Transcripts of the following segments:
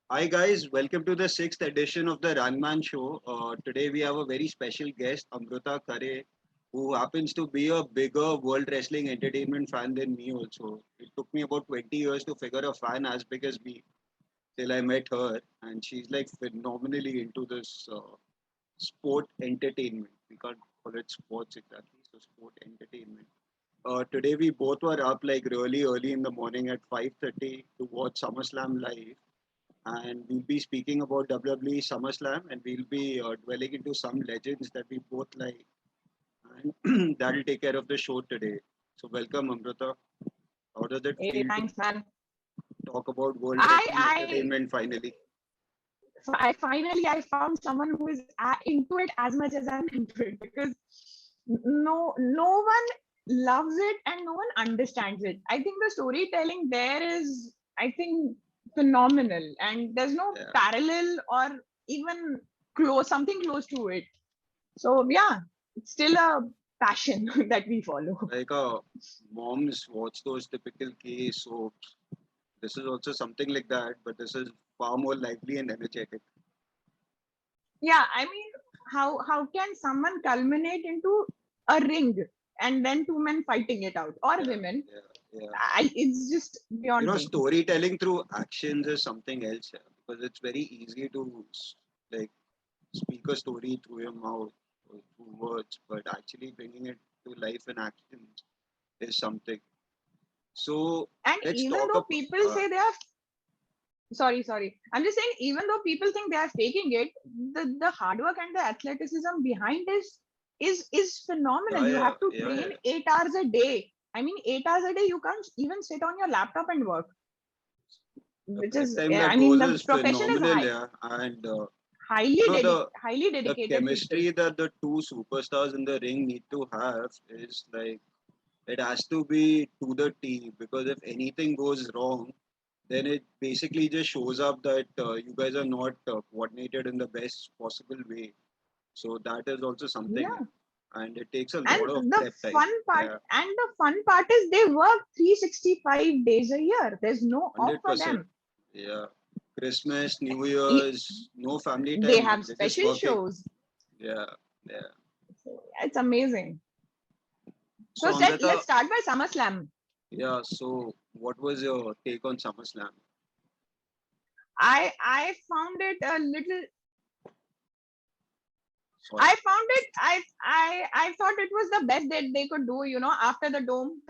Hi guys, welcome to the sixth edition of the Runman Show. Today we have a very special guest, Amruta Khare, who happens to be a bigger World Wrestling Entertainment fan than me also. It took me about 20 years to figure a fan as big as me till I met her, and she's like phenomenally into this sport entertainment. We can't call it sports exactly, so sport entertainment. Today we both were up like really early in the morning at 5:30 to watch SummerSlam live, and we'll be speaking about WWE SummerSlam, and we'll be dwelling into some legends that we both like, and that'll take care of the show today. So welcome, Amrita. How does it Hey, feel to thanks, man. talk about World I Wrestling I Entertainment finally? I finally I found someone who is into it as much as I'm into it, because no one loves it and no one understands it. I think the storytelling there is, I think, phenomenal, and there's no Yeah, parallel or even something close to it. So yeah, it's still a passion that we follow. like moms watch those typical K soaps. This is also something like that, but this is far more lively and energetic. Yeah, I mean, how can someone culminate into a ring and then two men fighting it out, or Yeah, women? yeah. It's just beyond me. Storytelling through actions is something else, yeah, because it's very easy to like speak a story through your mouth or through words, but actually bringing it to life in actions is something. So And let's even talk though about. people say they are sorry, I'm just saying, even though people think they are faking it, the hard work and the athleticism behind is phenomenal. Yeah, You yeah, have to yeah, train yeah. 8 hours a day. I mean, 8 hours a day, you can't even sit on your laptop and work, The which prep is, time I that mean, goes the is profession is phenomenal, yeah, and highly the dedicated people. chemistry that the two superstars in the ring need to have is like it has to be to the T, because if anything goes wrong, then it basically just shows up that you guys are not coordinated in the best possible way. So that is also something, Yeah. yeah. And it takes a lot of And the prep time. fun part, Yeah, is they work 365 days a year. There's no off for 100%. them. Yeah, Christmas, New E- Year's, no family They time, man. have They're just special working. shows. Yeah, yeah. So it's amazing. So So let's Amrita, start by SummerSlam. yeah. So what was your take on SummerSlam? I found it a little. Sorry. I thought it was the best that they could do. You know, after the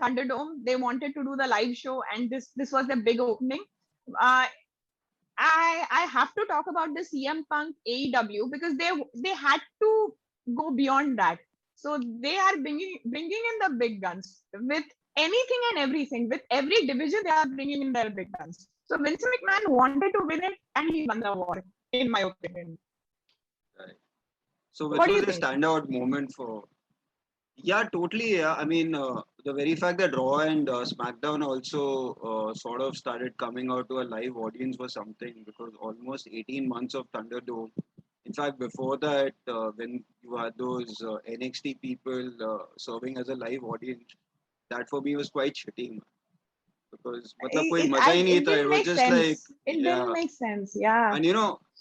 Thunderdome, they wanted to do the live show, and this was the big opening. Uh, I have to talk about the CM Punk AEW, because they had to go beyond that. So they are bringing in the big guns with anything and everything. With every division, they are bringing in their big guns. So Vince McMahon wanted to win it, and he won the war, in my opinion. Right. So which What do was you a think? standout moment for? Yeah, totally. Yeah, I mean, the very fact that Raw and SmackDown also sort of started coming out to a live audience was something, because almost 18 months of Thunderdome. In fact, before that, when you had those NXT people serving as a live audience, that for me was quite shitty, man, because मतलब कोई मजा ही नहीं It था. It didn't was make just like, sense. It didn't yeah, make sense. Yeah. and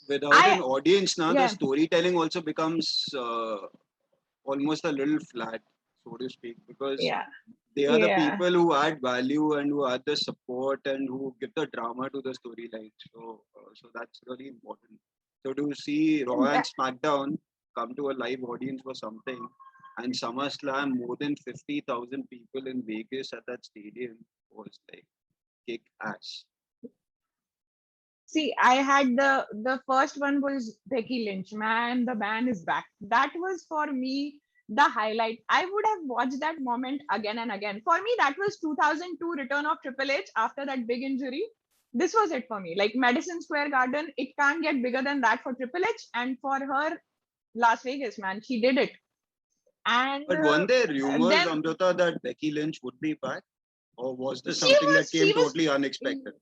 without I an audience now, the yeah storytelling also becomes almost a little flat, so to speak, because yeah they are the yeah. people who add value and who add the support and who give the drama to the storyline. So that's really important. So to see Raw and That, SmackDown come to a live audience for something, and SummerSlam, more than 50,000 people in Vegas at that stadium was like kick ass. See, I had the first one was Becky Lynch. Man, the man is back. That was for me the highlight. I would have watched that moment again and again. For me, that was 2002 return of Triple H after that big injury. this was it for me. Like Madison Square Garden, it can't get bigger than that for Triple H, and for her, Las Vegas, man, she did it. And But weren't there rumors, then Amrita, that Becky Lynch would be back? Or was this she something that was, came she was totally unexpected?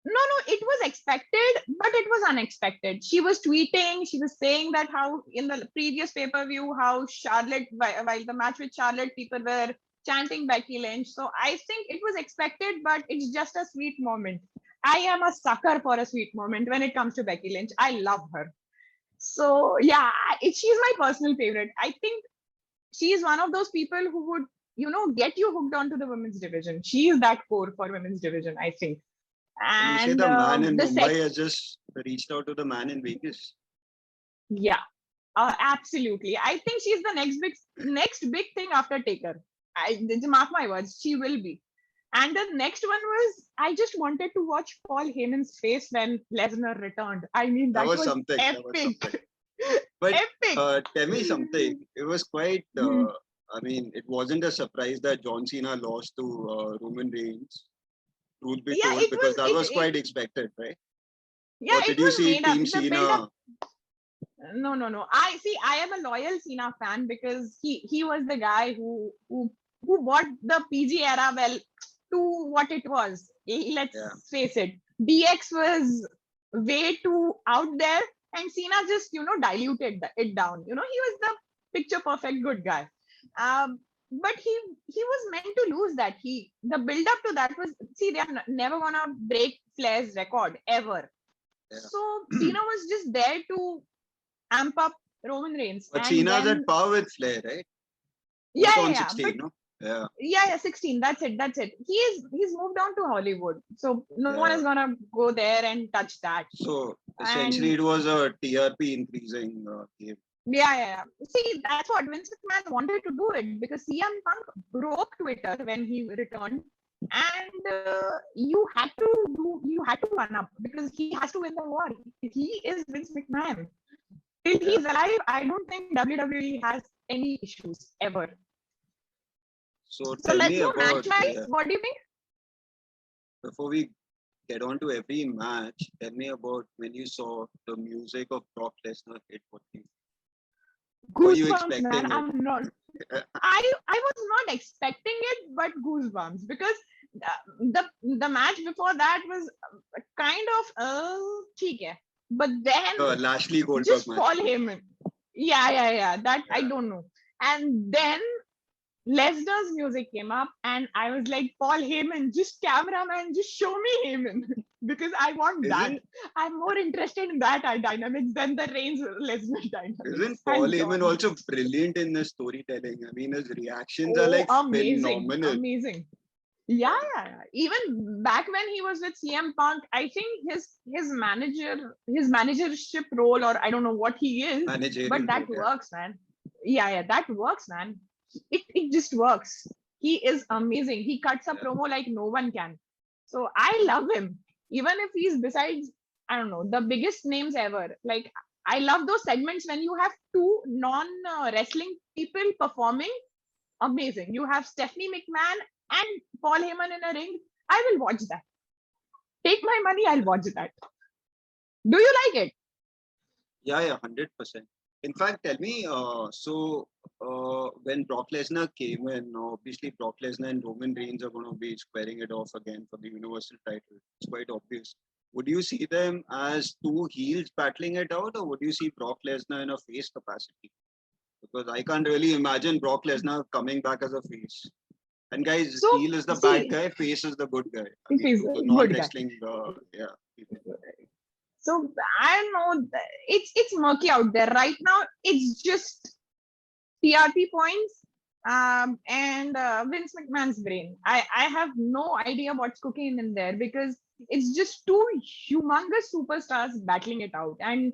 no, it was expected, but it was unexpected. She was tweeting, she was saying that how in the previous pay-per-view, how Charlotte, while the match with Charlotte, people were chanting Becky Lynch. So I think it was expected, but it's just a sweet moment. I am a sucker for a sweet moment when it comes to Becky Lynch. I love her. So yeah, she's my personal favorite. I think she is one of those people who would, get you hooked onto the women's division. She is that core for women's division, I think. When you say And the man in the Mumbai has just reached out to the man in Vegas. yeah, absolutely. I think she's the next big thing after Taker. Mark my words, she will be. And the next one was, I just wanted to watch Paul Heyman's face when Lesnar returned. I mean, That that was was something. That was epic. something. But Epic. tell me something. It was quite. I mean, it wasn't a surprise that John Cena lost to Roman Reigns. Truth be Yeah, told, it because was that was quite expected, right? yeah, Or it did you was see made up. Team The build up. Cena? No. I see. I am a loyal Cena fan because he was the guy who brought the PG era well to what it was. Let's Yeah. face it. DX was way too out there, and Cena just diluted it down. He was the picture perfect good guy. But he was meant to lose that. The build up to that was, see, they're never gonna break Flair's record ever. Yeah. So Cena was just there to amp up Roman Reigns. But And Cena's then, at par with Flair, right? yeah, On yeah, 16, but no? Yeah. yeah, 16. That's it. He's moved on to Hollywood, so no one Yeah. is gonna go there and touch that. So essentially, And it was a TRP increasing game. yeah. See, that's what Vince McMahon wanted to do it because CM Punk broke Twitter when he returned, and you had to run up because he has to win the war. He is Vince McMahon. Till Yeah. he's alive, I don't think WWE has any issues ever. So So tell let's me go about, match wise. What do you think? before we get on to every match, tell me about when you saw the music of Brock Lesnar hit. Were you Goosebumps, man. expecting it? I'm not. I was not expecting it, but goosebumps because the match before that was kind of okay, but then Lashley Goldberg just match. Paul Heyman. Yeah. That I Yeah. don't know. And then Lesnar's music came up, and I was like, Paul Heyman, just cameraman, just show me Heyman because I want that. Isn't I'm more interested in that dynamics than the Reigns Lesnar dynamics. isn't Paul Hands Heyman on. also brilliant in the storytelling? I mean, his reactions are Oh, like amazing, phenomenal. amazing. Yeah. Even back when he was with CM Punk, I think his managership role, or I don't know what he is, Managerial but that role, yeah. works, man. Yeah, that works, man. It just works. He is amazing. He cuts a Yeah. promo like no one can. So I love him, even if he's besides, I don't know, the biggest names ever. Like I love those segments when you have two non wrestling people performing. Amazing. You have Stephanie McMahon and Paul Heyman in a ring. I will watch that. Take my money, I'll watch that. Do you like it? Yeah, 100%. In fact, tell me, when Brock Lesnar came in, obviously Brock Lesnar and Roman Reigns are going to be squaring it off again for the Universal title. It's quite obvious. Would you see them as two heels battling it out, or would you see Brock Lesnar in a face capacity? Because I can't really imagine Brock Lesnar coming back as a face. And guys, So, heel is the see, bad guy, face is the good guy. I mean, he's to a the good non-wrestling, people. So I don't know. It's murky out there right now. It's just TRP points and Vince McMahon's brain. I have no idea what's cooking in there because it's just two humongous superstars battling it out. And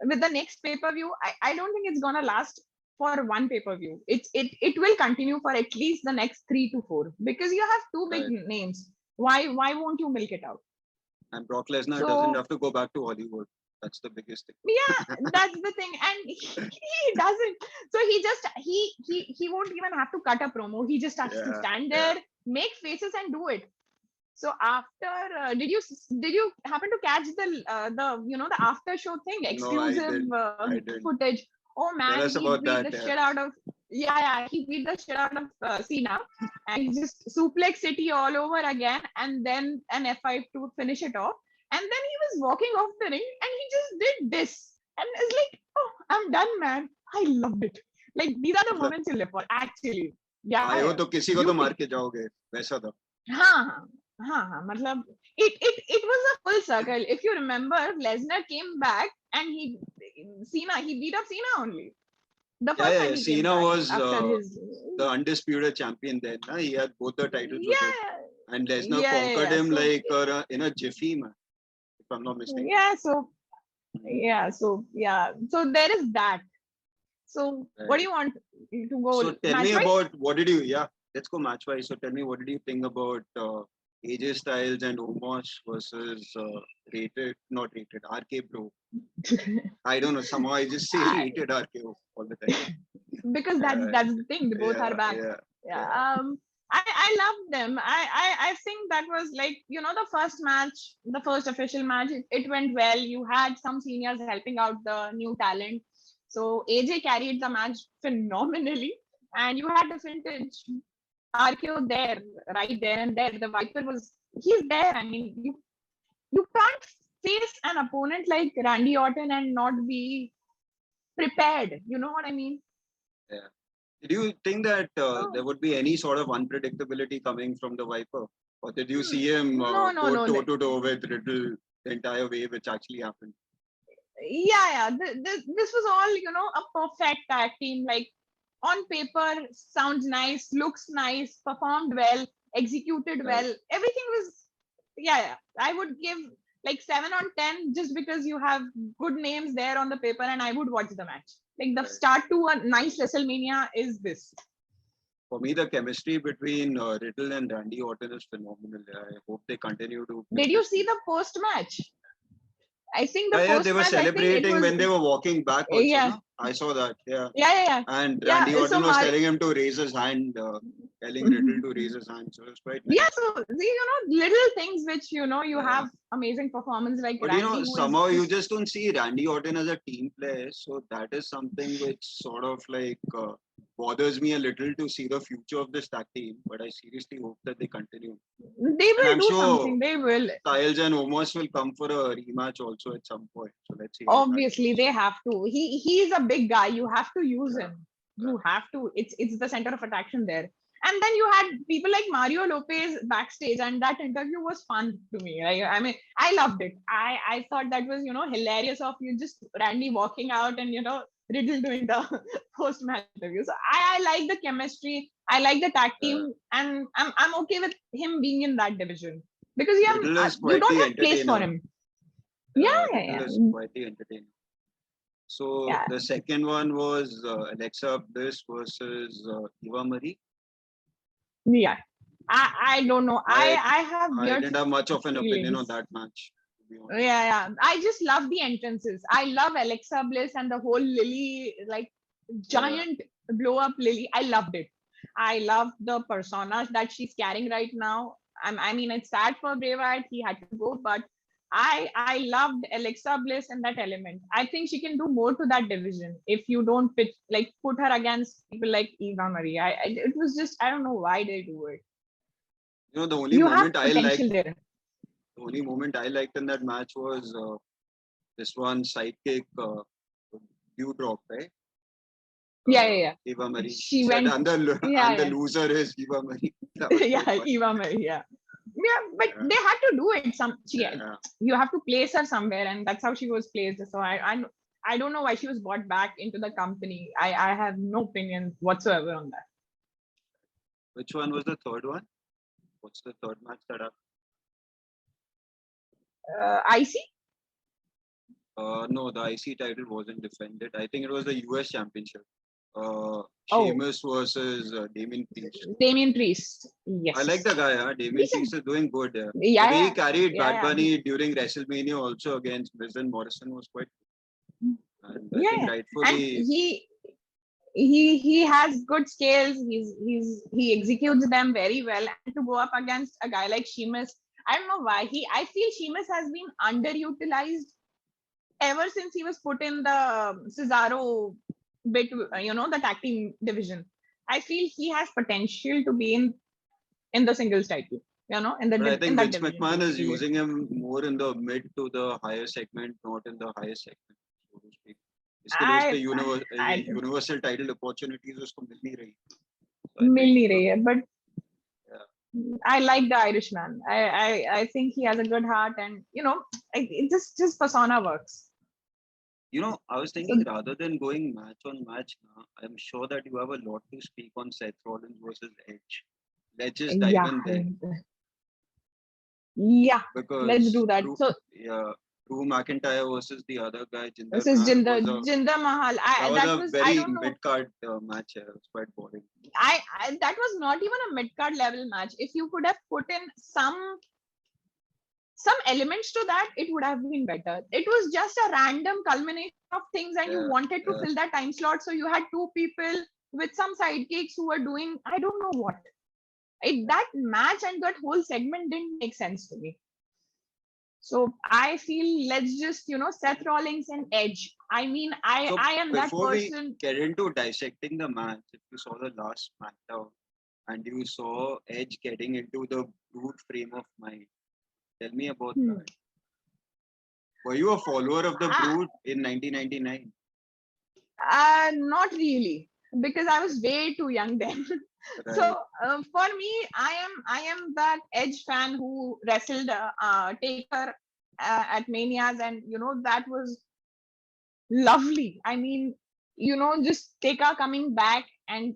with the next pay-per-view, I don't think it's gonna last for one pay-per-view. It will continue for at least the next 3 to 4 because you have two big Right. names. Why won't you milk it out? And Brock Lesnar So doesn't have to go back to Hollywood. That's the biggest thing. yeah, that's the thing, and he doesn't. So he won't even have to cut a promo. He just has to Yeah, stand yeah. there, make faces, and do it. So after, did you happen to catch the after show thing, No, I exclusive didn't. I didn't. footage? Oh Tell man, us he about beat that. the Yeah. shit out of, yeah, he beat the shit out of Cena, and he just suplex City all over again, and then an F5 to finish it off. And then he was walking off the ring, and he just did this, and it's like, oh, I'm done, man. I loved it. Like these are the मतलब moments you live for, actually. Yeah, आए हो yeah. तो किसी को तो मार Beauty. के जाओगे, वैसा था. हाँ हाँ, मतलब it was a full circle. If you remember, Lesnar came back and he beat up Cena only the Yeah, first yeah, time yeah. he came Cena back was after his, the undisputed champion then. He had both the titles with him. yeah, And Lesnar yeah, conquered yeah. him So like in a jiffy, man, if I'm not mistaken. yeah, so there is that. So what do Right. you want to go So tell match me wise? about let's go match wise. So tell me, what did you think about AJ Styles and Omos versus not rated, RK Bro? I don't know. Somehow I just say rated RKO all the time. Because that's the thing. They both are Yeah, back. yeah, Yeah. yeah. I love them. I think that was like, the first match, the first official match. It went well. You had some seniors helping out the new talent. So AJ carried the match phenomenally, and you had the vintage RKO there, right there and there. The Viper he's there. I mean, you can't face an opponent like Randy Orton and not be prepared. You know what I mean? Yeah. Did you think that So, there would be any sort of unpredictability coming from the Viper? Or did you see him no, no, go no. toe to toe with Riddle the entire way, which actually happened? Yeah. This was all, a perfect tag team. Like on paper, sounds nice, looks nice, performed well, executed Right. well. Everything was, yeah. I would give like 7 on 10 just because you have good names there on the paper, and I would watch the match. Like the Right. start to a nice WrestleMania is this. For me, the chemistry between Riddle and Randy Orton is phenomenal. I hope they continue to build Did you this see team. the post match? I think the Yeah, they post were match, I think it celebrating was, when they were walking back also, yeah, no? I saw that, yeah. yeah. And Yeah, Randy so Orton was telling him to raise his hand, telling Riddle to raise his hand. So it was quite nice. Yeah, so see, little things which you Yeah. have amazing performance like But Randy, who is somehow you just, just don't see Randy Orton as a team player. So that is something which sort of like bothers me a little to see the future of this tag team. But I seriously hope that they continue. they And will I'm do sure something. They will. Styles and Omos will come for a rematch also at some point. So let's see how that Obviously, goes. they have to. He's a big guy. You have to use Yeah. him. You have to. It's the center of attraction there. And then you had people like Mario Lopez backstage, and that interview was fun to me. I mean, I loved it. I thought that was hilarious of you just Randy walking out and Riddle doing the post match interview. So I like the chemistry. I like the tag team, and I'm okay with him being in that division because Riddle is you quite don't the have place for entertainer. him. Yeah, Riddle is quite the entertainer. So yeah. the second one was Alexa Bliss versus Eva Marie. Yeah, I don't know. I I have I weird didn't have much of an opinion on feelings. that match, to be honest. Yeah. I just love the entrances. I love Alexa Bliss and the whole Lily, like Yeah. giant blow up Lily. I loved it. I love the persona that she's carrying right now. I mean, it's sad for Bray Wyatt. He had to go, but I loved Alexa Bliss and that element. I think she can do more to that division if you don't put her against people like Eva Marie. It was just, I don't know why they do it. The only You have moment I liked, potential there. the only moment I liked in that match was this one sidekick drop, right? Yeah. Eva Marie. She Said, went. and the Yeah. loser is Eva Marie. That was quite Yeah, funny. Eva Marie. Yeah, but Yeah. they had to do it. Yeah. You have to place her somewhere, and that's how she was placed. So I don't know why she was brought back into the company. I have no opinion whatsoever on that. Which one was the third one? What's the third match that happened? IC? No, the IC title wasn't defended. I think it was the US Championship. Oh. Sheamus versus Damien Priest. Damien Priest. Yes. I like the guy. Damien He's Priest is doing good. Yeah. Yeah, The way he yeah. carried Yeah, Bad Bunny during WrestleMania also against Miz and Morrison was quite good. And I think And rightfully, he has good scales. He executes them very well. And to go up against a guy like Sheamus, I don't know why I feel Sheamus has been underutilized ever since he was put in the Cesaro bit, the tag team division. I feel he has potential to be in the singles title, But I in think that Vince division McMahon is basically. using him more in the mid to the higher segment, not in the highest segment, so to speak. इसके लिए उसके I I universal title opportunities उसको मिल नहीं रही. So I mill think नहीं रही है, but yeah. I like the Irishman. I think he has a good heart, and it just persona works. I was So thinking rather than going match on match now, I'm sure that you have a lot to speak on Seth Rollins versus Edge. Let's just dive yeah, in there yeah. Let's because do that. So Drew McIntyre versus the other guy, this Jinder is Mahal, Jinder Mahal. that was That a was, I very don't know. mid card match. It was quite boring. That was not even a mid card level match. If you could have put in some elements to that, it would have been better. It was just a random culmination of things, and you Yeah, wanted to fill that time slot. So you had two people with some sidekicks who were doing, I don't know what. That match and that whole segment didn't make sense to me. So I feel let's just, Seth Rollins and Edge. I mean, I am that before we person. get into dissecting the match, if you saw the last SmackDown and you saw Edge getting into the brute frame of mind, tell me about that. Were you a follower of the Brood in 1999? Not really, because I was way too young then. Right. So for me, I am that Edge fan who wrestled Taker at Manias, and that was lovely. I mean, just Taker coming back and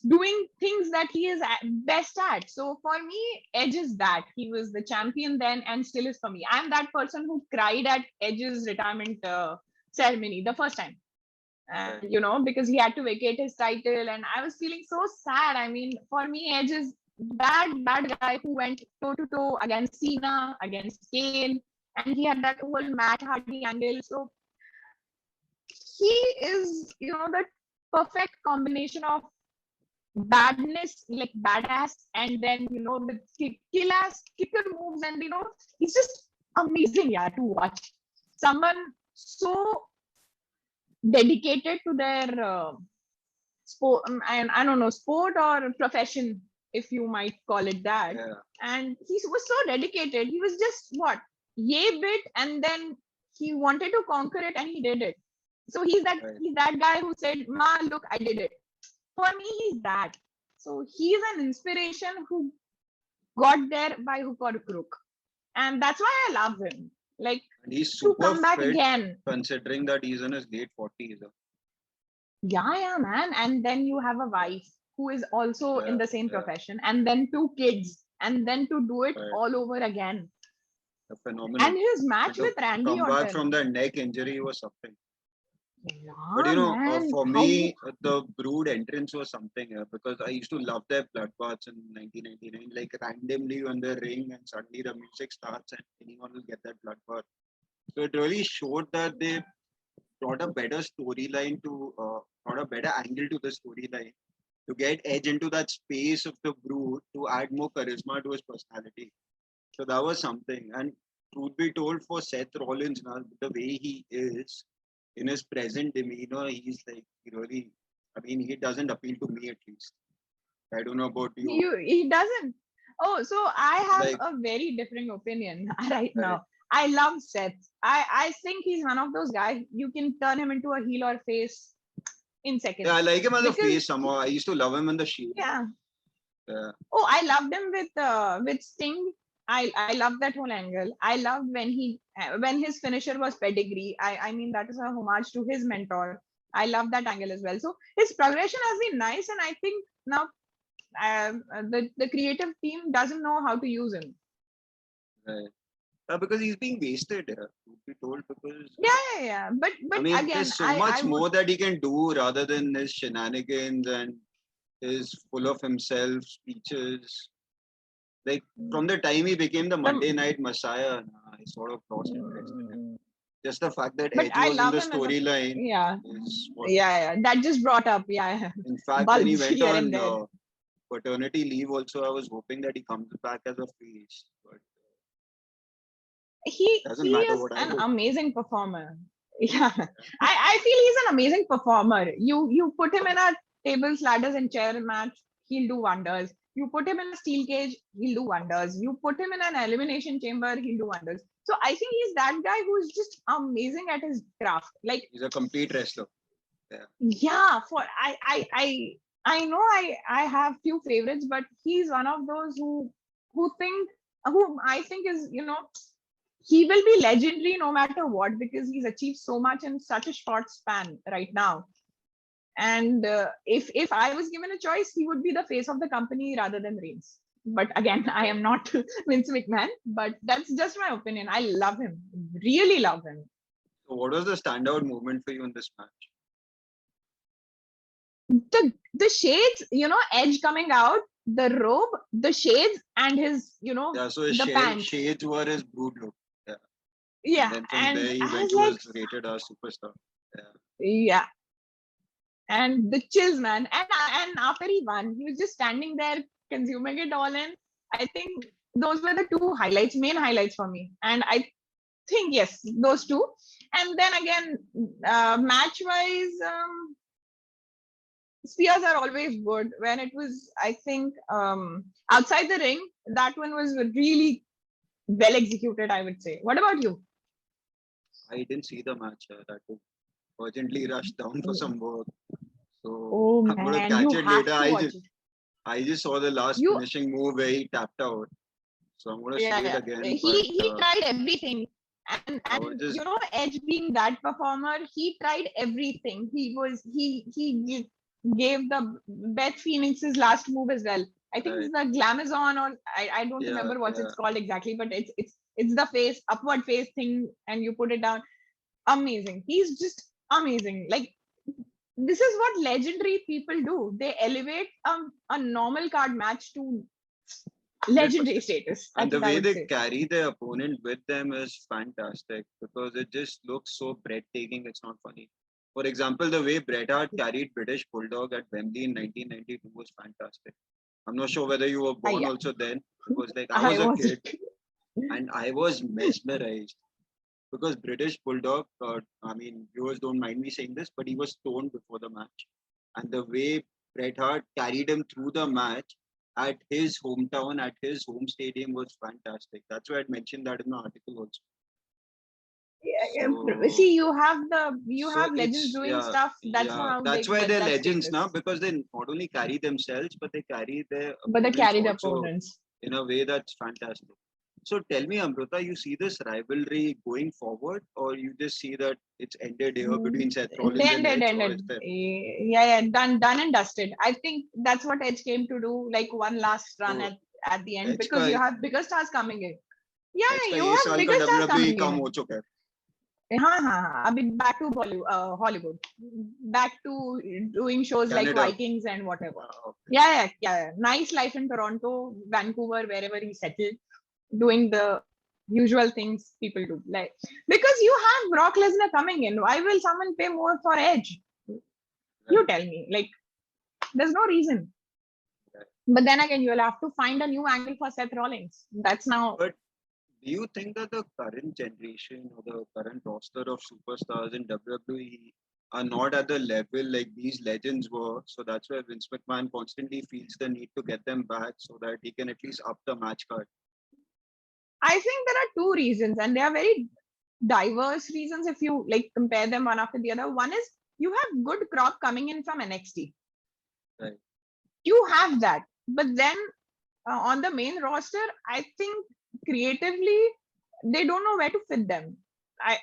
doing things that he is best at. So for me, Edge is that. He was the champion then and still is for me. I'm that person who cried at Edge's retirement ceremony the first time. And, because he had to vacate his title, and I was feeling so sad. I mean, for me, Edge is that bad guy who went toe to toe against Cena, against Kane, and he had that whole Matt Hardy angle. So he is, the perfect combination of badness, like badass, and then the kill ass kicker moves, and he's just amazing, yeah, to watch. Someone so dedicated to their sport, and I don't know, sport or profession, if you might call it that. Yeah. And he was so dedicated. He was just yay bit, and then he wanted to conquer it, and he did it. So he's that guy who said, "Ma, look, I did it." For me, he's that. So he's an inspiration who got there by hook or crook, and that's why I love him. Like, and he's to super come back fit, again. considering that he's in his late 40s. Yeah, man. And then you have a wife who is also in the same profession, and then two kids, and then to do it all over again. A phenomenal. And his match with Randy Orton. Come back from the neck injury was something. Yeah, but for me, the Brood entrance was something, because I used to love their bloodbaths in 1999. Like randomly on the ring, and suddenly the music starts, and anyone will get that bloodbath. So it really showed that they brought a better storyline brought a better angle to the storyline to get Edge into that space of the Brood to add more charisma to his personality. So that was something. And truth be told, for Seth Rollins now, the way he is in his present demeanor, he's like really. I mean, he doesn't appeal to me at least. I don't know about you. He doesn't. Oh, so I have a very different opinion right now. I love Seth. I think he's one of those guys you can turn him into a heel or face in seconds. Yeah, I like him as a face somehow. I used to love him in the Shield. Yeah. Oh, I loved him with Sting. I love that whole angle. I loved when his finisher was Pedigree. I mean, that is a homage to his mentor. I love that angle as well. So his progression has been nice, and I think now the creative team doesn't know how to use him. Right. Because he's being wasted here, to be told. Because yeah. But I mean, again, there's so much more that he can do rather than his shenanigans and his full of himself speeches. Like from the time he became the Monday Night Messiah, I sort of lost interest in him. Just the fact that Edge was in the storyline. Yeah, that just brought up. Yeah. In fact, when he went on paternity leave also, I was hoping that he comes back as a face, but doesn't he matter is what I an hope. amazing performer. Yeah, I feel he's an amazing performer. You put him in a tables, ladders, and chair match, he'll do wonders. You put him in a steel cage, he'll do wonders. You put him in an elimination chamber, he'll do wonders. So I think he's that guy who's just amazing at his craft. Like, He's a complete wrestler. Yeah. yeah, for I know I have few favorites, but he's one of those who I think is, he will be legendary no matter what, because he's achieved so much in such a short span right now. And if I was given a choice, he would be the face of the company rather than Reigns. But again, I am not Vince McMahon, but that's just my opinion. I love him, really love him. So what was the standout moment for you in this match? The shades, Edge coming out, the robe, the shades, and his, Yeah, so his the pants. shades were his brood look. Yeah. Yeah, And then from and there he I went was to like, his rated R superstar. Yeah. yeah, and the chills, man. And after he won, he was just standing there consuming it all in. I think those were the two main highlights for me. And I think, yes, those two. And then again, match wise, spears are always good. When it was, I think, outside the ring, that one was really well executed, I would say. What about you? I didn't see the match. That was urgently rushed down for some work. So Oh I'm gonna man, catch you it have later. to watch it. I just saw the last You finishing move where he tapped out. So I'm gonna see Yeah, it yeah. again. But He tried everything. I was And just Edge being that performer, he tried everything. He gave the Beth Phoenix's last move as well. I think it's the Glamazon, or I don't yeah, remember what yeah. it's called exactly, but it's the face, upward face thing, and you put it down. Amazing. He's just amazing. Like, this is what legendary people do. They elevate a normal card match to 100%. legendary status. And That's the what I way would they say. carry their opponent with them is fantastic because it just looks so breathtaking. It's not funny. For example, the way Bret Hart carried British Bulldog at Wembley in 1992 was fantastic. I'm not sure whether you were born Yeah, also then, because like I I was a was. kid and I was mesmerized because British Bulldog. I mean, viewers don't mind me saying this, but he was stoned before the match, and the way Bret Hart carried him through the match at his hometown, at his home stadium was fantastic. That's why I mentioned that in the article also. So, See, you have legends it's doing yeah, stuff. That's yeah. how they That's why get they're that legends now status. because they not only carry themselves but they carry their But they opponents carry the also opponents. in a way that's fantastic. So tell me, Amrita, you see this rivalry going forward, or you just see that it's ended here Mm, between Seth They Rollins and ended, Edge, or is ended. there? Yeah, done and dusted. I think that's what Edge came to do, like one last run So at the end, Edge because का you have bigger stars coming in. Yeah, Edge का you ये have साल का bigger stars WWE coming कम हो in. चुका है. हाँ, अभी back to Hollywood, back to doing shows like Canada. Vikings and whatever. Okay. Yeah. Nice life in Toronto, Vancouver, wherever he settled, doing the usual things people do. Like, because you have Brock Lesnar coming in, why will someone pay more for Edge? You tell me. Like, there's no reason. Right. But then again, you'll have to find a new angle for Seth Rollins. That's now. But do you think that the current generation or the current roster of superstars in WWE are not at the level like these legends were? So that's why Vince McMahon constantly feels the need to get them back so that he can at least up the match card. I think there are two reasons, and they are very diverse reasons if you like compare them one after the other. One is you have good crop coming in from NXT. Right. You have that, but then on the main roster, I think creatively they don't know where to fit them.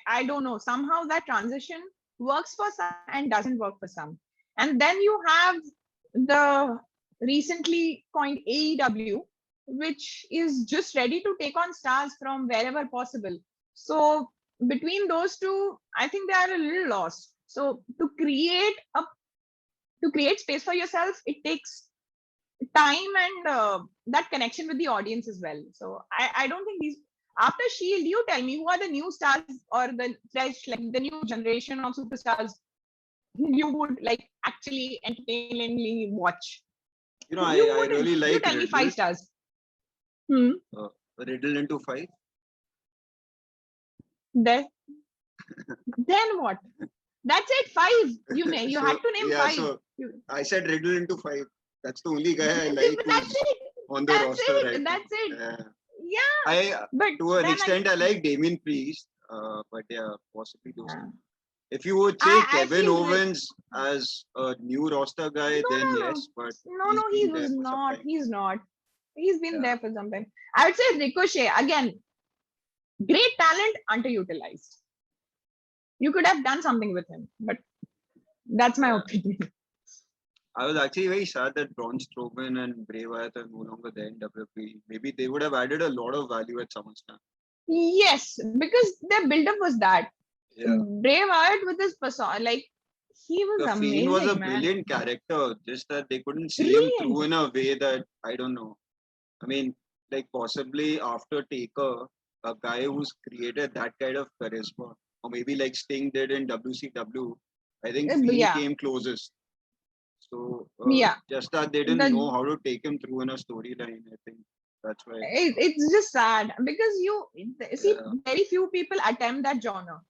I don't know. Somehow that transition works for some and doesn't work for some. And then you have the recently coined AEW, which is just ready to take on stars from wherever possible. So between those two, I think they are a little lost. So to create space for yourself, it takes time and that connection with the audience as well. So I don't think these after Shield, you tell me who are the new stars or the fresh, like the new generation of superstars you would like actually entertainingly watch. You know, You I wouldn't. really You like tell me Riddle. 5 stars. Hmm. Riddle into 5. Then then what? That's it. 5. You had So to name yeah, 5. so You, I said Riddle into 5. That's the only guy I like but that's who's it. on the That's roster right it. now. That's it. Yeah. Yeah. I But to an then extent I like Damien Priest, but yeah, possibly those yeah. two. If you would say I Kevin feel Owens as a new roster guy, no, then no, no, yes, but no, he's no. He been was there for some not. time. He's not. He's been Yeah. there for some time. I would say Ricochet again. Great talent, underutilized. You could have done something with him, but that's my Yeah. opinion. I was actually very sad that Braun Strowman and Bray Wyatt are no longer there in WWE. Maybe they would have added a lot of value at SummerSlam. Yes, because their build-up was that. Yeah. Bray Wyatt with his persona, like he was The Fiend was a amazing, man. brilliant character, just that they couldn't see him through Brilliant. in a way that I don't know. I mean, like possibly after Taker, a guy who's created that kind of charisma, or maybe like Sting did in WCW, I think Fiend Yeah, came closest. So yeah. just that they didn't The know how to take him through in a storyline. I think that's why. it's just sad because you see Yeah, very few people attempt that genre.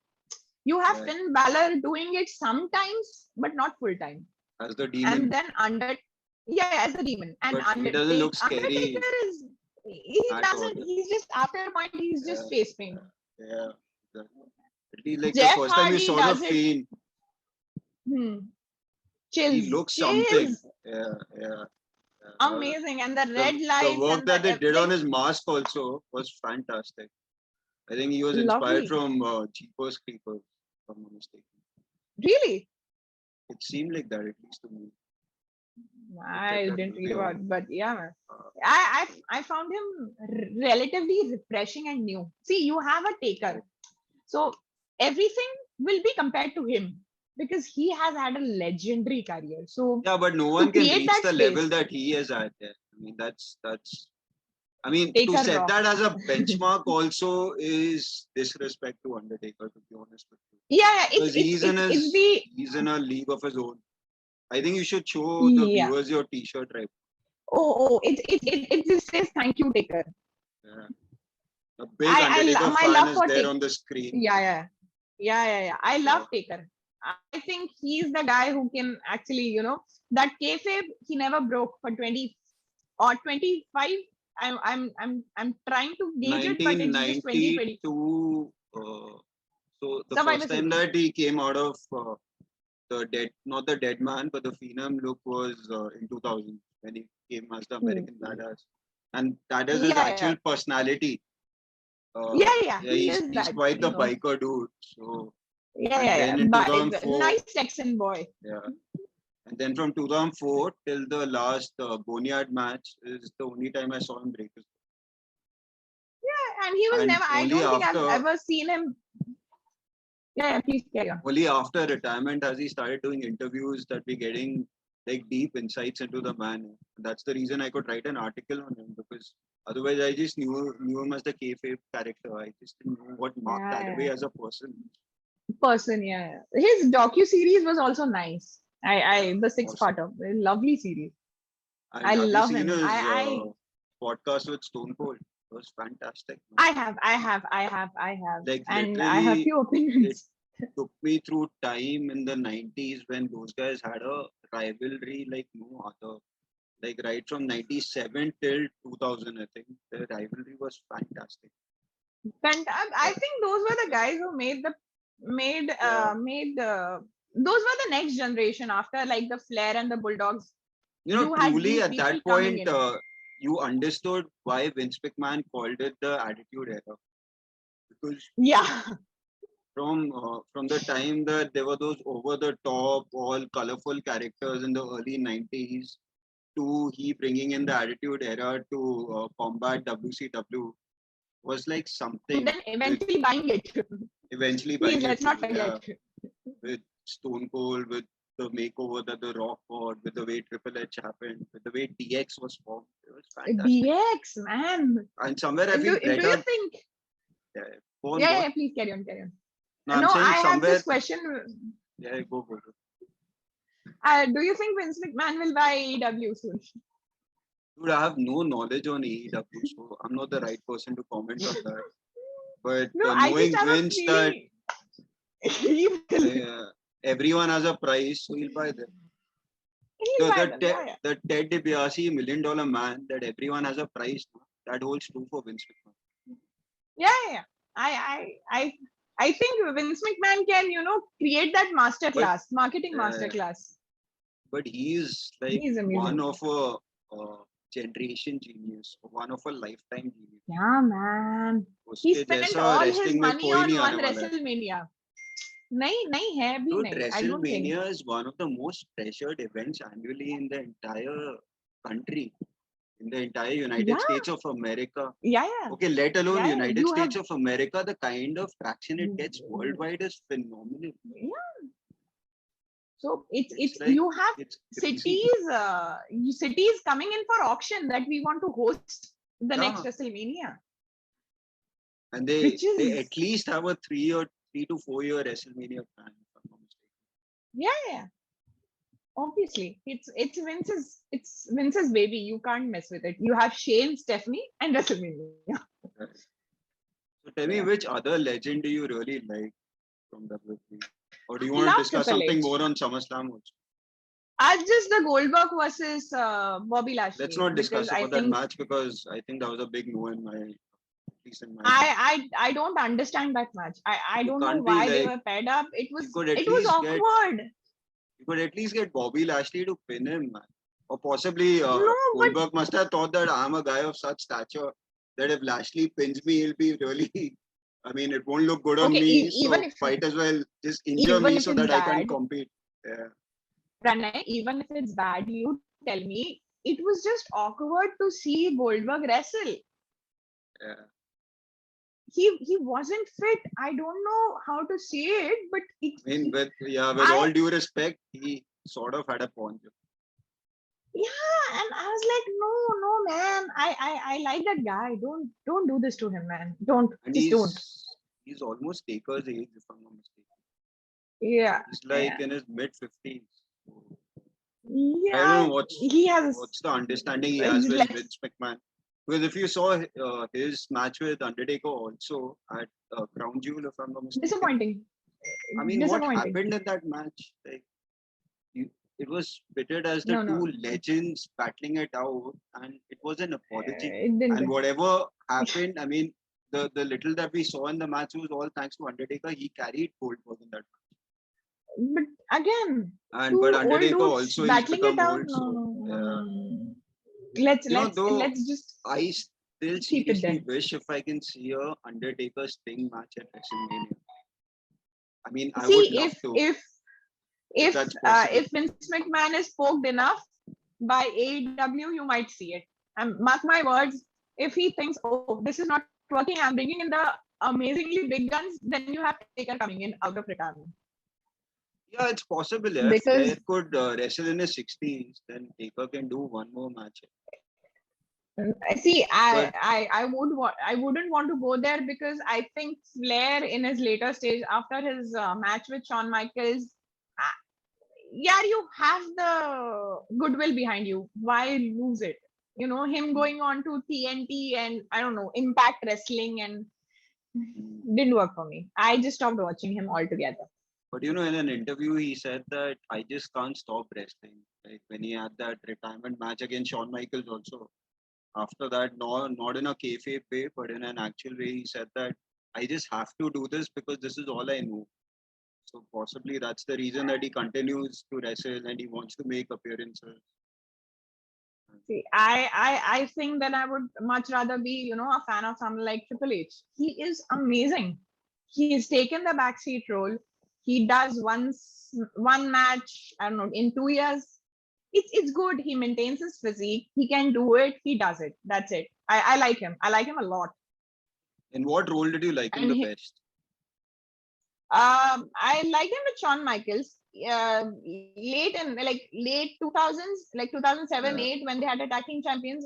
You have right. Finn Balor doing it sometimes, but not full time. As the And demon, then as the demon, and but he doesn't look Undertaker scary is he at all. doesn't. He's just after a point. He's Yeah, just face paint. yeah. At least like the Jeff first time you Hardy saw the does it. Fiend, Hmm. he Chills, looks something. chills. Yeah, yeah. Amazing, and the red The lights work and that they did on like his mask also was fantastic. I think he was inspired lovely. from Jeepers Creepers, if I'm not mistaken. Really, It seemed like that, at least to me. I That didn't read movie about out. it, but yeah, Uh, I found him relatively refreshing and new. See, you have a Taker, so everything will be compared to him because he has had a legendary career. So yeah, but no to one can create reach that the level space, that he is at there. I mean, that's. I mean, to Taker set that as rocks. a benchmark also is disrespect to Undertaker, to be honest with you, Yeah, because it's the he's in a league of his own. I think you should show the yeah. viewers your T-shirt, right? It just says thank you, Taker. Yeah. A big Undertaker My fan love is for there Taker. on the screen. Yeah. I love So, Taker. I think he's the guy who can actually, that kayfabe he never broke for 20 or 25. I'm trying to gauge it, but it's just 2020 1992. So the Survivor first time Series. that he came out of not the dead man, but the Phenom look was in 2000 when he came as the American Badass, and that is his Yeah. actual personality. Yeah. Yeah, He he's is he's that, quite the biker dude. So and Yeah. then in But 2004, nice Texan boy. yeah, and then from 2004 till the last Boneyard match is the only time I saw him break his. Yeah, and he was And never. I don't think I've ever seen him. Yeah. Please carry on. only after retirement has he started doing interviews that we're getting like deep insights into the man. That's the reason I could write an article on him, because otherwise I just knew him as the kayfabe character. I just didn't know what Mark Calloway Yeah. as a person. Person, yeah. His docu series was also nice. The sixth Also, part of a lovely series. and I have you love seen him. his podcast with Stone Cold? It was fantastic. Man. I have, Like and I have literally, few it opinions. took me through time in the 90s when those guys had a rivalry like no other. Like right from 97 till 2000, I think the rivalry was fantastic. And I think those were the guys who Yeah. made those were the next generation after like the Flair and the Bulldogs. You know, You had truly these at people that coming point, in. you understood why Vince McMahon called it the Attitude Era. Because Yeah, from the time that there were those over the top, all colorful characters in the early 90s to he bringing in the Attitude Era to combat WCW was like and something then with eventually buying it. eventually Please buying it let's not too. forget. Yeah, with Stone Cold, with the makeover that The Rock got, with the way Triple H happened, with the way DX was formed. It was fantastic. DX, man. And somewhere I Do feel do you better. think? Yeah, go on, what? Please carry on, carry on. No, I'm No, saying I have somewhere. this question. Yeah, go. Do you think Vince McMahon will buy AEW soon? Dude, I have no knowledge on AEW, so I'm not the right person to comment on that. But No, I just knowing have a Vince that feeling he will. uh, everyone has a price, so he'll buy them. He'll The buy the them. Ted, Yeah, yeah. the Ted DiBiase $1 million man that everyone has a price. No? That holds true for Vince McMahon. Yeah, yeah, yeah. I think Vince McMahon can, create that But masterclass, marketing uh, masterclass. but he is like He's one amazing. of a generation genius, one of a lifetime genius. Yeah, man. He उसके spent जैसा all his wrestling में money कोई on नहीं one आने वाला है. WrestleMania. नहीं नहीं है भी Dude, नहीं. I don't think. WrestleMania is one of the most treasured events annually in the entire country, in the entire United Yeah, States of America. yeah, yeah, Okay, let alone yeah, yeah. United You have. States of America, the kind of traction it gets worldwide is phenomenal. Yeah. So it's It's like you have it's crazy. cities coming in for auction that we want to host the next Yeah, WrestleMania, and which they is at least have a 3 to 4 year WrestleMania plan. If I'm not mistaken. yeah, yeah. Obviously, it's Vince's baby. You can't mess with it. You have Shane, Stephanie, and WrestleMania. Right. So tell me, Yeah. which other legend do you really like from WWE? Or do you I want to love discuss Triple something H. more on SummerSlam also? Just the Goldberg versus Bobby Let's Lashley not because discuss I about that think match because I think that was a big no in my, at least in my opinion. I don't understand that match. I You don't know can't be why they like were paired up. It you was could at it was least get awkward. you could at least get Bobby Lashley to pin him, man. Or possibly No, but Goldberg must have thought that I'm a guy of such stature that if Lashley pins me, he'll be really. I mean, it won't look good on okay, me, even so if might as well just injure even me if so it's that I can bad, compete. Yeah, Pranay, even if it's bad, you tell me it was just awkward to see Goldberg wrestle. yeah. He wasn't fit. I don't know how to say it, but I mean, with I all due respect, he sort of had a point. yeah, and I was like, no, man. I like that guy. Don't do this to him, man. Don't And just don't. he's almost Taker's age, if I'm not mistaken. Yeah, He's yeah, like in his mid 50s. I don't know yeah. He has what's the understanding he has just with less Vince McMahon. Because if you saw his match with Undertaker also at Crown Jewel, if I'm not mistaken, disappointing. I mean, what Disappointing. happened in that match? Like, it was pitted as the No, no, two legends battling it out, and it was an apology. it didn't. And whatever happened, I mean, the little that we saw in the match was all thanks to Undertaker. He carried Goldberg in that, But again, and but two old Undertaker dudes also he's battling it become out. old, No, so no, no, no, yeah. no. Let's You know, let's though let's just I still keep it seriously then. wish if I can see a Undertaker Sting match at WrestleMania. I mean, I would See love to if that's possible. if Vince McMahon is poked enough by AEW, you might see it. And mark my words, if he thinks, oh, this is not working, I'm bringing in the amazingly big guns, then you have Taker coming in out of retirement. Yeah, it's possible. Yeah. If Because Flair could wrestle in his 60s, then Taker can do one more match. see, But I wouldn't want to go there because I think Flair in his later stage after his match with Shawn Michaels, uh, yeah, you have the goodwill behind you. Why lose it? Him going on to TNT and I don't know, Impact Wrestling and mm, didn't work for me. I just stopped watching him altogether. but in an interview, he said that I just can't stop wrestling. Like when he had that retirement match against Shawn Michaels, also after that, no, not in a kayfabe way, but in an actual way, he said that I just have to do this because this is all I know. So possibly that's the reason that he continues to wrestle and he wants to make appearances. See, I think that I would much rather be, a fan of someone like Triple H. He is amazing. He's taken the backseat role. He does one match, I don't know, in 2 years. It's good. He maintains his physique. He can do it. He does it. That's it. I like him. I like him a lot. In what role did you like him And the best? I like him with Shawn Michaels. Late 2000s, like 2007, Yeah. 8, when they had attacking champions,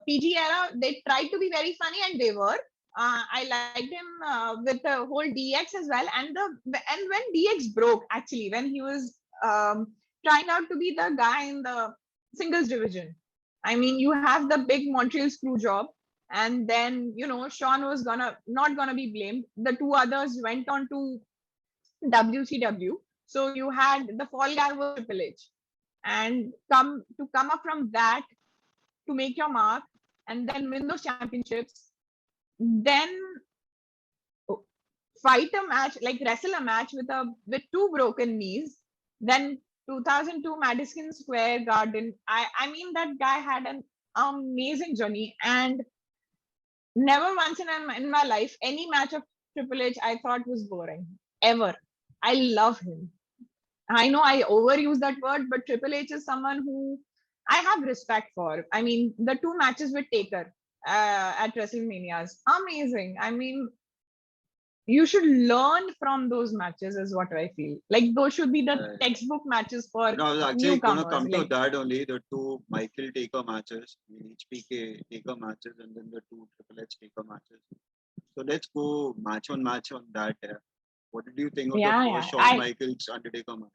PG era, they tried to be very funny, and they were. I liked him with the whole DX as well, and when DX broke, actually, when he was trying out to be the guy in the singles division, I mean, you have the big Montreal screw job, and then Sean was not gonna be blamed. The two others went on to WCW. So you had the fall guy was Triple H, and come up from that to make your mark and then win those championships, then fight a match, like wrestle a match with two broken knees, then 2002 Madison Square Garden. I mean, that guy had an amazing journey, and never once in my life any match of Triple H I thought was boring ever. I love him. I know I overuse that word, but Triple H is someone who I have respect for. I mean, the two matches with Taker at WrestleManias, amazing. I mean, you should learn from those matches, is what I feel. Like, those should be the textbook matches for No, I was actually going to newcomers. come to Like, that only, the two Michael Taker matches, HBK Taker matches, and then the two Triple H Taker matches. So let's go match on that. What did you think of the yeah, first yeah. Shawn Michaels Undertaker match?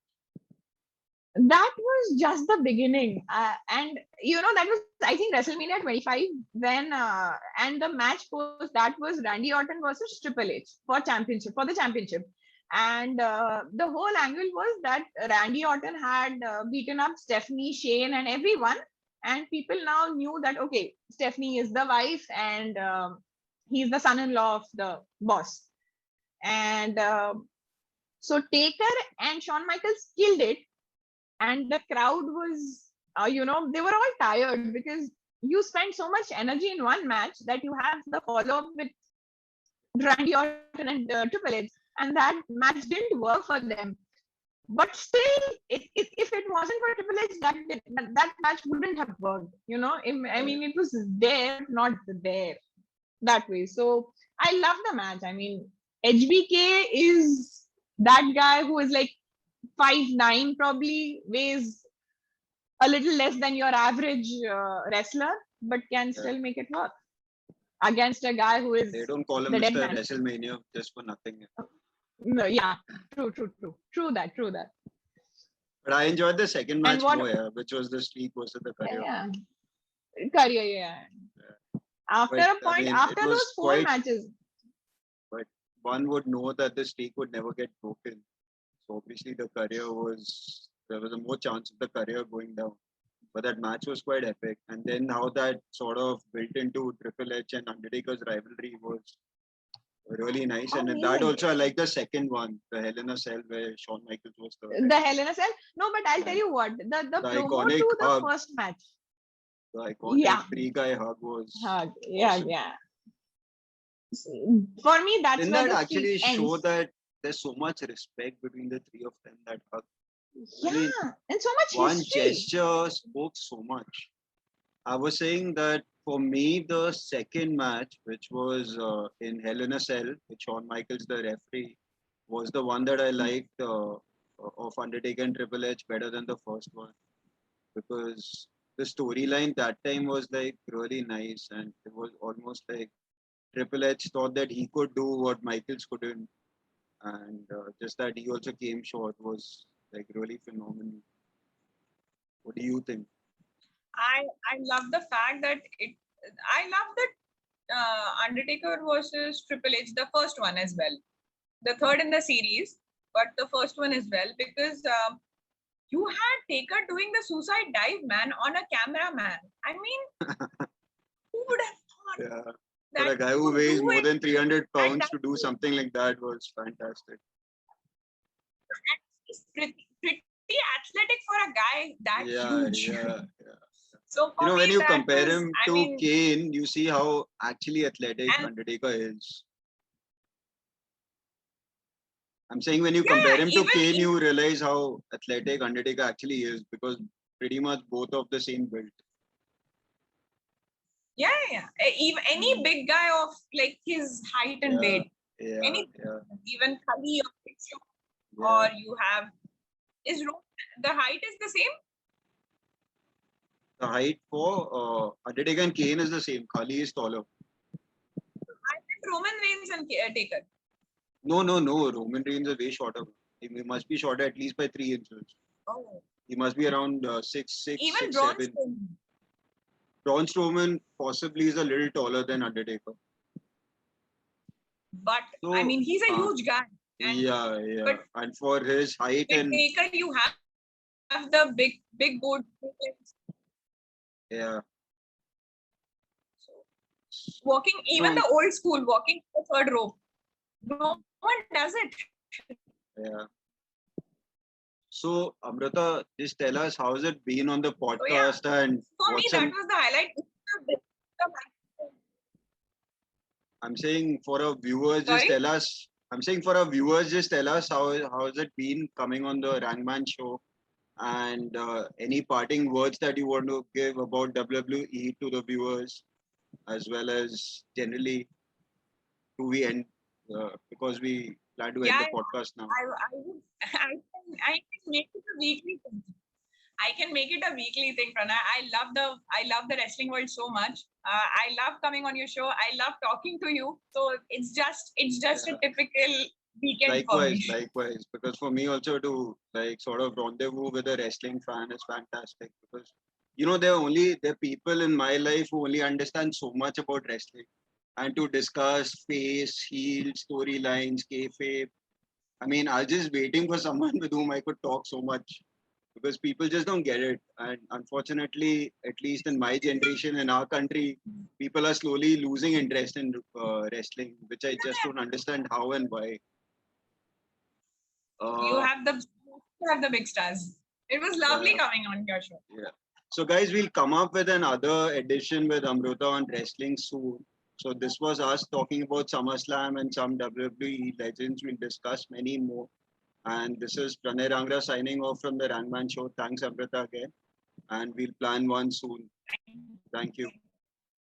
That was just the beginning, and that was, I think, WrestleMania 25, when and the match was that was Randy Orton versus Triple H for the championship. And the whole angle was that Randy Orton had beaten up Stephanie, Shane, and everyone, and people now knew that, okay, Stephanie is the wife, and he's the son-in-law of the boss. And so Taker and Shawn Michaels killed it, and the crowd was they were all tired, because you spend so much energy in one match that you have the follow-up with Randy Orton and Triple H, and that match didn't work for them. But still, if it wasn't for Triple H, that match wouldn't have worked. I mean, it was there, not there, that way. So I love the match. I mean, HBK is that guy who is like 5'9", probably weighs a little less than your average wrestler, but can still make it work against a guy who is They don't call him the dead Mr. man. WrestleMania just for nothing. No, yeah, true that. But I enjoyed the second match what- more, which was the Streak versus the Career. Yeah, career, yeah. After But, a point, I mean, after it was those four matches, but one would know that the Streak would never get broken. So obviously there was a more chance of the Career going down. But that match was quite epic. And then how that sort of built into Triple H and Undertaker's rivalry was really nice. And in that also, I like the second one, the Hell in a Cell, where Shawn Michaels was the Hell in a Cell. No, but I'll tell you what, the promo iconic to the hug. first match. The iconic free guy hug was hug. Awesome. Yeah. For me, that's Didn't where that the actually streak show ends. that there's so much respect between the three of them, that hug? Yeah, I mean, and so much one history. gesture spoke so much. I was saying that for me, the second match, which was in Hell in a Cell with Shawn Michaels, the referee, was the one that I liked of Undertaker and Triple H better than the first one, because the storyline that time was like really nice, and it was almost like Triple H thought that he could do what Michaels couldn't, and just that he also came short was like really phenomenal. What do you think? I love the fact that I love that Undertaker versus Triple H, the first one as well, the third in the series, but the first one as well, because you had Taker doing the suicide dive, man, on a cameraman. I mean, who would have thought? Yeah. For a guy who weighs more than 300 pounds to do something like that was fantastic. It's pretty athletic for a guy that huge. Yeah. So when you compare him to Kane, you see how actually athletic Undertaker is. I'm saying when you compare him to Kane, you realize how athletic Undertaker actually is, because pretty much both of the same build. Yeah. Even any big guy of like his height and weight. Even Khali or you have the height is the same? The height for Undertaker and Kane is the same. Khali is taller. I think Roman Reigns and Taker. No. Roman Reigns is way shorter. He must be shorter at least by 3 inches. Oh. He must be around 6'6", Even 6'7". Braun Strowman. Braun Strowman possibly is a little taller than Undertaker. But So, I mean, he's a huge guy. And yeah. but And for his height with and Taker, you have the big board. yeah. Walking, even So, the old school, walking the third rope. No one does it. yeah. So, Amrita, just tell us how has it been on the So yeah, podcast and for me, what's that an, was the highlight. I'm saying for our viewers, just Sorry? tell us. I'm saying for our viewers, just tell us how has it been coming on the Rangman show, and any parting words that you want to give about WWE to the viewers, as well as generally to we end because we plan to end Yeah, the podcast now. I can make it a weekly thing. I can make it a weekly thing, Pranay. I love the wrestling world so much. I love coming on your show. I love talking to you. So it's just Yeah. a typical weekend for me. Likewise, because for me also to like sort of rendezvous with a wrestling fan is fantastic because there are people in my life who only understand so much about wrestling, and to discuss face, heel, storylines, kayfabe. I mean, I was just waiting for someone with whom I could talk so much because people just don't get it, and unfortunately, at least in my generation in our country, people are slowly losing interest in wrestling, which I just don't understand how and why. You Uh, have the big stars. It was lovely yeah, coming on your show. yeah. So, guys, we'll come up with another edition with Amruta on wrestling soon. So, this was us talking about SummerSlam and some WWE legends. We'll discuss many more. And this is Pranay Rangra signing off from the Rangman Show. Thanks, Amrita, again. And we'll plan one soon. Thank you.